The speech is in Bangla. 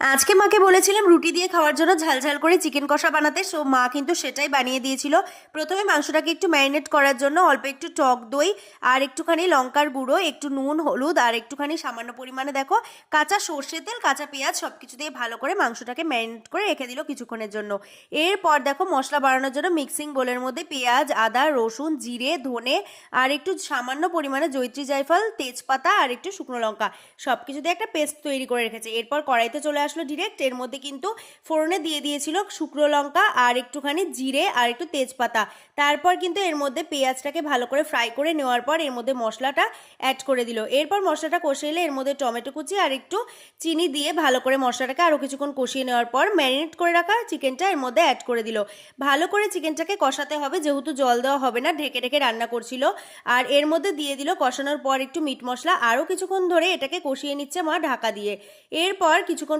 আজকে মাকে বলেছিলাম রুটি দিয়ে খাওয়ার জন্য ঝালঝাল করে চিকেন কষা বানাতে, সো মা কিন্তু সেটাই বানিয়ে দিয়েছিল। প্রথমে মাংসটাকে একটু ম্যারিনেট করার জন্য অল্প একটু টক দই আর একটুখানি লঙ্কার গুঁড়ো, একটু নুন, হলুদ আর একটুখানি সামান্য পরিমাণে দেখো কাঁচা সর্ষে তেল, কাঁচা পেঁয়াজ সব কিছু দিয়ে ভালো করে মাংসটাকে ম্যারিনেট করে রেখে দিল কিছুক্ষণের জন্য। এরপর দেখো মশলা বানানোর জন্য মিক্সিং বোলের মধ্যে পেঁয়াজ, আদা, রসুন, জিরে, ধনে আর একটু সামান্য পরিমাণে জয়িত্রী জায়ফল, তেজপাতা আর একটু শুকনো লঙ্কা সব কিছু দিয়ে একটা পেস্ট তৈরি করে রেখেছে। এরপর কড়াইতে চলে আসলো ডিরেক্ট, এর মধ্যে কিন্তু ফোড়নে দিয়ে দিয়েছিল শুকনো লঙ্কা আর একটুখানি জিরে আর একটু তেজপাতা। তারপর কিন্তু এর মধ্যে পেঁয়াজটাকে ভালো করে ফ্রাই করে নেওয়ার পর এর মধ্যে মশলাটা অ্যাড করে দিল। এরপর মশলাটা কষে এলে এর মধ্যে টমেটো কুচি আর একটু চিনি দিয়ে ভালো করে মশলাটাকে আরও কিছুক্ষণ কষিয়ে নেওয়ার পর ম্যারিনেট করে রাখা চিকেনটা এর মধ্যে অ্যাড করে দিল। ভালো করে চিকেনটাকে কষাতে হবে, যেহেতু জল দেওয়া হবে না, ঢেকে ঢেকে রান্না করছিল। আর এর মধ্যে দিয়ে দিল কষানোর পর একটু মিট মশলা, আরও কিছুক্ষণ ধরে এটাকে কষিয়ে নিচ্ছে মা ঢাকা দিয়ে। এরপর কিছুক্ষণ